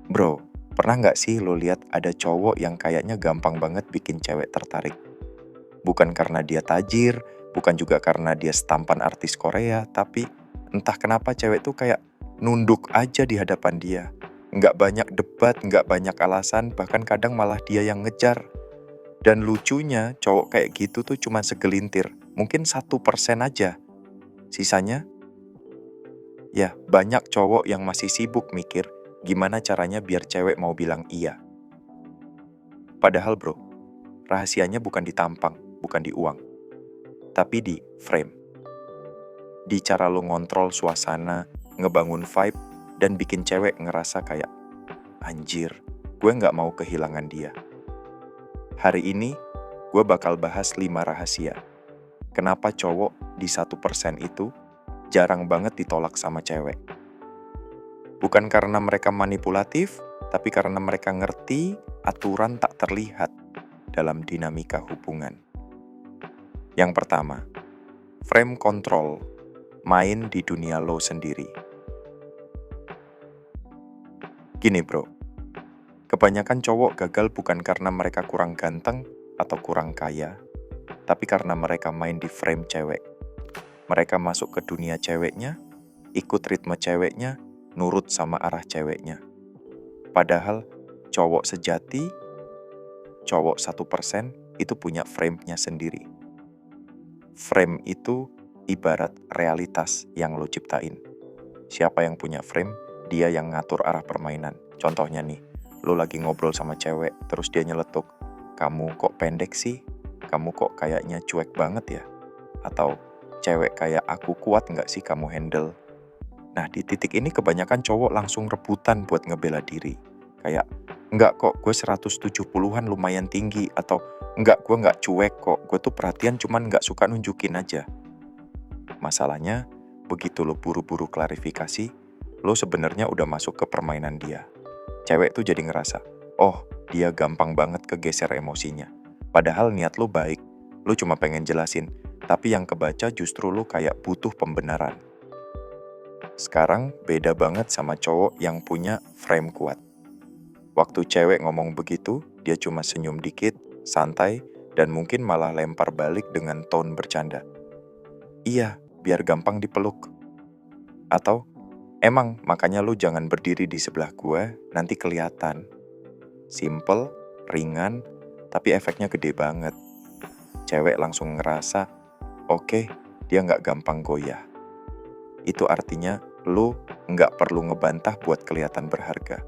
Bro, pernah nggak sih lo lihat ada cowok yang kayaknya gampang banget bikin cewek tertarik? Bukan karena dia tajir, bukan juga karena dia setampan artis Korea, tapi entah kenapa cewek tuh kayak nunduk aja di hadapan dia. Nggak banyak debat, nggak banyak alasan, bahkan kadang malah dia yang ngejar. Dan lucunya cowok kayak gitu tuh cuma segelintir, mungkin 1% aja. Sisanya, ya banyak cowok yang masih sibuk mikir gimana caranya biar cewek mau bilang iya. Padahal bro, rahasianya bukan di tampang, bukan di uang, tapi di frame. Di cara lo ngontrol suasana, ngebangun vibe, dan bikin cewek ngerasa kayak, anjir, gue nggak mau kehilangan dia. Hari ini, gue bakal bahas 5 rahasia. Kenapa cowok di 1% itu jarang banget ditolak sama cewek. Bukan karena mereka manipulatif, tapi karena mereka ngerti aturan tak terlihat dalam dinamika hubungan. Yang pertama, frame control, main di dunia lo sendiri. Gini bro, kebanyakan cowok gagal bukan karena mereka kurang ganteng atau kurang kaya, tapi karena mereka main di frame cewek. Mereka masuk ke dunia ceweknya, ikut ritme ceweknya, nurut sama arah ceweknya. Padahal cowok sejati, cowok 1% itu punya frame-nya sendiri. Frame itu ibarat realitas yang lo ciptain. Siapa yang punya frame, dia yang ngatur arah permainan. Contohnya nih, lo lagi ngobrol sama cewek, terus dia nyeletuk, kamu kok pendek sih? Kamu kok kayaknya cuek banget ya? Atau, cewek kayak aku kuat nggak sih kamu handle? Nah, di titik ini kebanyakan cowok langsung rebutan buat ngebela diri. Kayak, enggak kok, gue 170-an lumayan tinggi. Atau, enggak, gue nggak cuek kok, gue tuh perhatian cuman nggak suka nunjukin aja. Masalahnya, begitu lo buru-buru klarifikasi, lo sebenarnya udah masuk ke permainan dia. Cewek tuh jadi ngerasa, oh, dia gampang banget kegeser emosinya. Padahal niat lo baik, lo cuma pengen jelasin, tapi yang kebaca justru lo kayak butuh pembenaran. Sekarang beda banget sama cowok yang punya frame kuat. Waktu cewek ngomong begitu, dia cuma senyum dikit, santai, dan mungkin malah lempar balik dengan tone bercanda. Iya, biar gampang dipeluk. Atau, emang makanya lu jangan berdiri di sebelah gue, nanti kelihatan. Simple, ringan, tapi efeknya gede banget. Cewek langsung ngerasa, oke, dia nggak gampang goyah. Itu artinya lu nggak perlu ngebantah buat kelihatan berharga.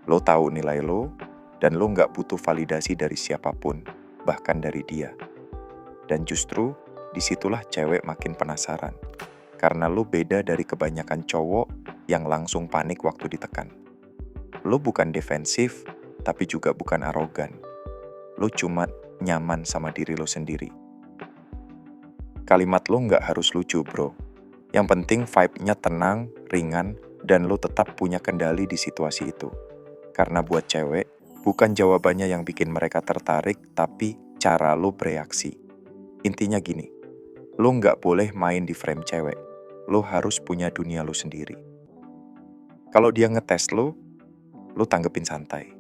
Lo tahu nilai lo, dan lo nggak butuh validasi dari siapapun, bahkan dari dia. Dan justru, disitulah cewek makin penasaran. Karena lo beda dari kebanyakan cowok yang langsung panik waktu ditekan. Lo bukan defensif, tapi juga bukan arogan. Lo cuma nyaman sama diri lo sendiri. Kalimat lo nggak harus lucu, bro. Yang penting vibe-nya tenang, ringan, dan lo tetap punya kendali di situasi itu. Karena buat cewek, bukan jawabannya yang bikin mereka tertarik, tapi cara lo bereaksi. Intinya gini, lo nggak boleh main di frame cewek. Lo harus punya dunia lo sendiri. Kalau dia ngetes lo tanggepin santai.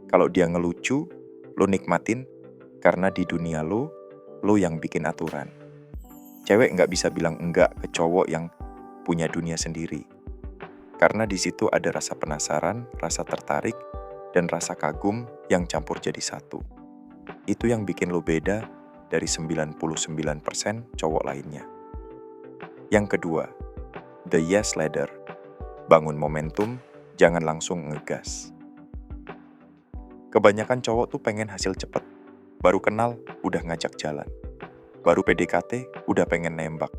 Kalau dia ngelucu, lo nikmatin, karena di dunia lo yang bikin aturan. Cewek nggak bisa bilang enggak ke cowok yang punya dunia sendiri. Karena di situ ada rasa penasaran, rasa tertarik, dan rasa kagum yang campur jadi satu. Itu yang bikin lo beda dari 99% cowok lainnya. Yang kedua, the yes ladder. Bangun momentum, jangan langsung ngegas. Kebanyakan cowok tuh pengen hasil cepet. Baru kenal, udah ngajak jalan. Baru PDKT, udah pengen nembak.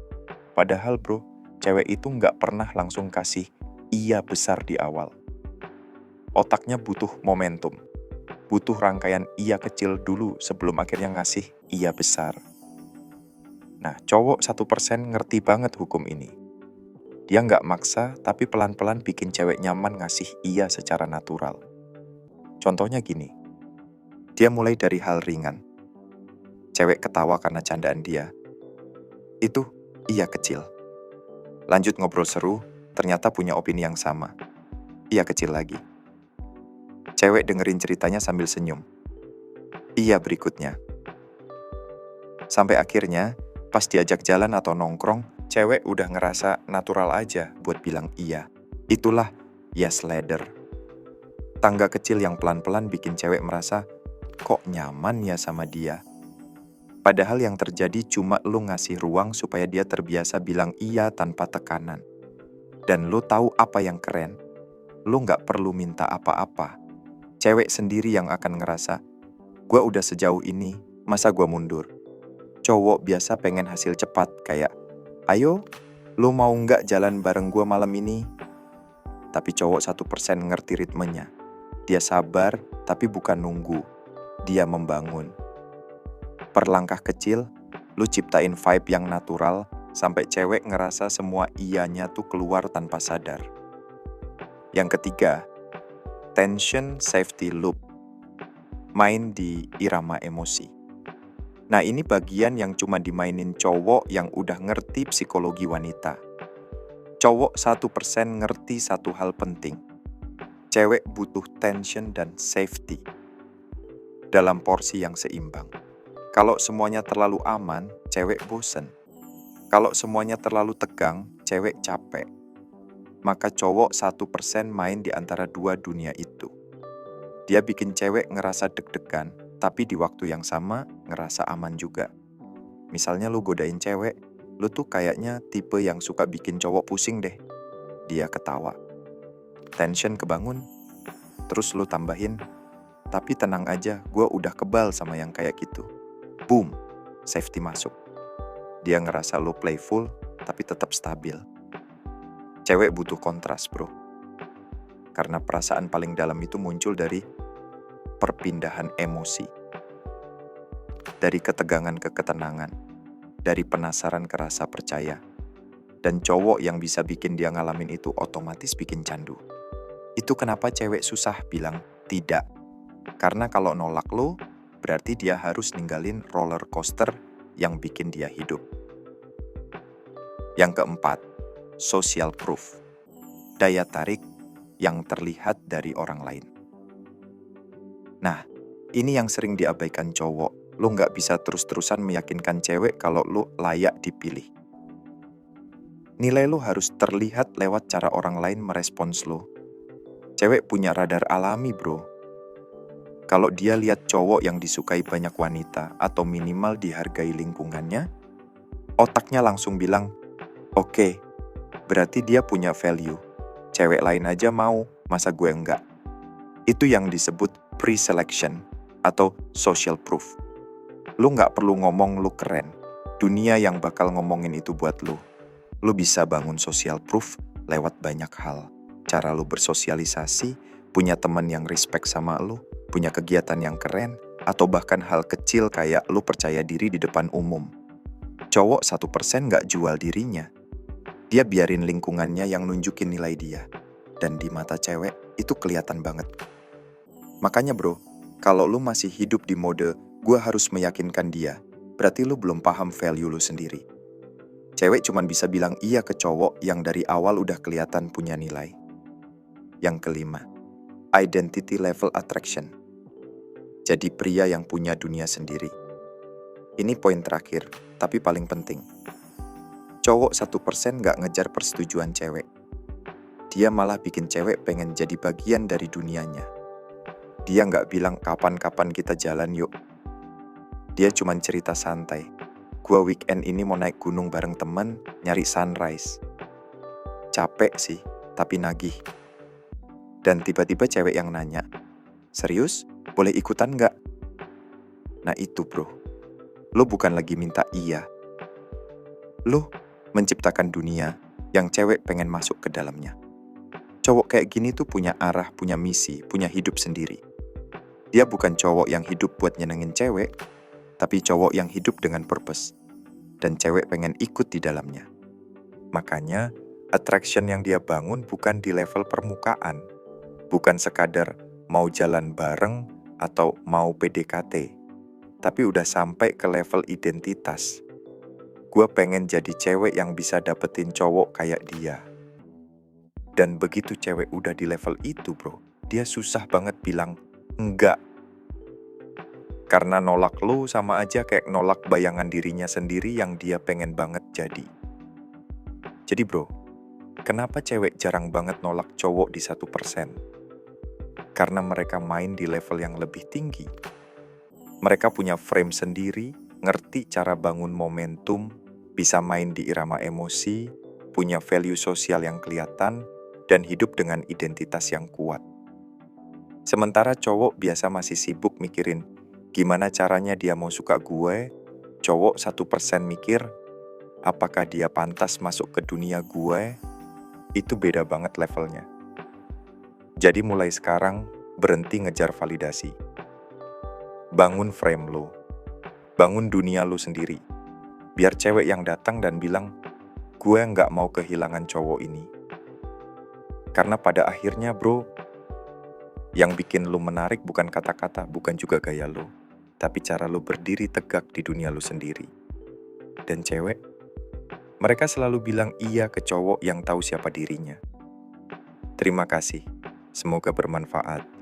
Padahal bro, cewek itu nggak pernah langsung kasih iya besar di awal. Otaknya butuh momentum. Butuh rangkaian iya kecil dulu sebelum akhirnya ngasih iya besar. Nah, cowok 1% ngerti banget hukum ini. Dia nggak maksa, tapi pelan-pelan bikin cewek nyaman ngasih iya secara natural. Contohnya gini, dia mulai dari hal ringan. Cewek ketawa karena candaan dia. Itu iya kecil. Lanjut ngobrol seru, ternyata punya opini yang sama. Iya kecil lagi. Cewek dengerin ceritanya sambil senyum. Iya berikutnya. Sampai akhirnya, pas diajak jalan atau nongkrong, cewek udah ngerasa natural aja buat bilang iya. Itulah yes ladder. Tangga kecil yang pelan-pelan bikin cewek merasa, kok nyaman ya sama dia. Padahal yang terjadi cuma lu ngasih ruang supaya dia terbiasa bilang iya tanpa tekanan. Dan lu tahu apa yang keren? Lu nggak perlu minta apa-apa. Cewek sendiri yang akan ngerasa, gua udah sejauh ini, masa gua mundur? Cowok biasa pengen hasil cepat, kayak, ayo, lu mau nggak jalan bareng gua malam ini? Tapi cowok 1% ngerti ritmenya. Dia sabar, tapi bukan nunggu. Dia membangun. Per langkah kecil, lu ciptain vibe yang natural, sampai cewek ngerasa semua iyanya tuh keluar tanpa sadar. Yang ketiga, tension safety loop. Main di irama emosi. Nah ini bagian yang cuma dimainin cowok yang udah ngerti psikologi wanita. Cowok 1% ngerti satu hal penting. Cewek butuh tension dan safety dalam porsi yang seimbang. Kalau semuanya terlalu aman, cewek bosen. Kalau semuanya terlalu tegang, cewek capek. Maka cowok 1% main di antara dua dunia itu. Dia bikin cewek ngerasa deg-degan, tapi di waktu yang sama ngerasa aman juga. Misalnya lu godain cewek, lu tuh kayaknya tipe yang suka bikin cowok pusing deh. Dia ketawa. Tension kebangun, terus lu tambahin, tapi tenang aja, gue udah kebal sama yang kayak gitu. Boom, safety masuk. Dia ngerasa lu playful, tapi tetap stabil. Cewek butuh kontras, bro. Karena perasaan paling dalam itu muncul dari perpindahan emosi. Dari ketegangan ke ketenangan. Dari penasaran ke rasa percaya. Dan cowok yang bisa bikin dia ngalamin itu otomatis bikin candu. Itu kenapa cewek susah bilang tidak. Karena kalau nolak lo, berarti dia harus ninggalin roller coaster yang bikin dia hidup. Yang keempat, social proof. Daya tarik yang terlihat dari orang lain. Nah, ini yang sering diabaikan cowok. Lo nggak bisa terus-terusan meyakinkan cewek kalau lo layak dipilih. Nilai lo harus terlihat lewat cara orang lain merespons lo. Cewek punya radar alami, bro. Kalau dia lihat cowok yang disukai banyak wanita atau minimal dihargai lingkungannya, otaknya langsung bilang, oke, berarti dia punya value. Cewek lain aja mau, masa gue enggak? Itu yang disebut pre-selection atau social proof. Lu nggak perlu ngomong lu keren. Dunia yang bakal ngomongin itu buat lu. Lu bisa bangun social proof lewat banyak hal. Cara lu bersosialisasi, punya teman yang respect sama lu, punya kegiatan yang keren, atau bahkan hal kecil kayak lu percaya diri di depan umum. Cowok 1% nggak jual dirinya. Dia biarin lingkungannya yang nunjukin nilai dia. Dan di mata cewek, itu kelihatan banget. Makanya bro, kalau lu masih hidup di mode, gue harus meyakinkan dia, berarti lu belum paham value lu sendiri. Cewek cuman bisa bilang iya ke cowok yang dari awal udah kelihatan punya nilai. Yang kelima, identity level attraction. Jadi pria yang punya dunia sendiri. Ini poin terakhir, tapi paling penting. Cowok 1% gak ngejar persetujuan cewek. Dia malah bikin cewek pengen jadi bagian dari dunianya. Dia gak bilang kapan-kapan kita jalan yuk. Dia cuman cerita santai. Gua weekend ini mau naik gunung bareng temen, nyari sunrise. Capek sih, tapi nagih. Dan tiba-tiba cewek yang nanya, serius? Boleh ikutan gak? Nah itu bro, lo bukan lagi minta iya. Lo menciptakan dunia yang cewek pengen masuk ke dalamnya. Cowok kayak gini tuh punya arah, punya misi, punya hidup sendiri. Dia bukan cowok yang hidup buat nyenengin cewek, tapi cowok yang hidup dengan purpose. Dan cewek pengen ikut di dalamnya. Makanya, attraction yang dia bangun bukan di level permukaan. Bukan sekadar mau jalan bareng atau mau PDKT. Tapi udah sampai ke level identitas. Gue pengen jadi cewek yang bisa dapetin cowok kayak dia. Dan begitu cewek udah di level itu bro, dia susah banget bilang enggak. Karena nolak lu sama aja kayak nolak bayangan dirinya sendiri yang dia pengen banget jadi. Jadi bro, kenapa cewek jarang banget nolak cowok di 1%? Karena mereka main di level yang lebih tinggi. Mereka punya frame sendiri, ngerti cara bangun momentum, bisa main di irama emosi, punya value sosial yang kelihatan, dan hidup dengan identitas yang kuat. Sementara cowok biasa masih sibuk mikirin gimana caranya dia mau suka gue, cowok 1% mikir apakah dia pantas masuk ke dunia gue, itu beda banget levelnya. Jadi mulai sekarang, berhenti ngejar validasi. Bangun frame lo, bangun dunia lo sendiri. Biar cewek yang datang dan bilang, gue nggak mau kehilangan cowok ini. Karena pada akhirnya bro, yang bikin lo menarik bukan kata-kata, bukan juga gaya lo, tapi cara lo berdiri tegak di dunia lo sendiri. Dan cewek, mereka selalu bilang iya ke cowok yang tahu siapa dirinya. Terima kasih, semoga bermanfaat.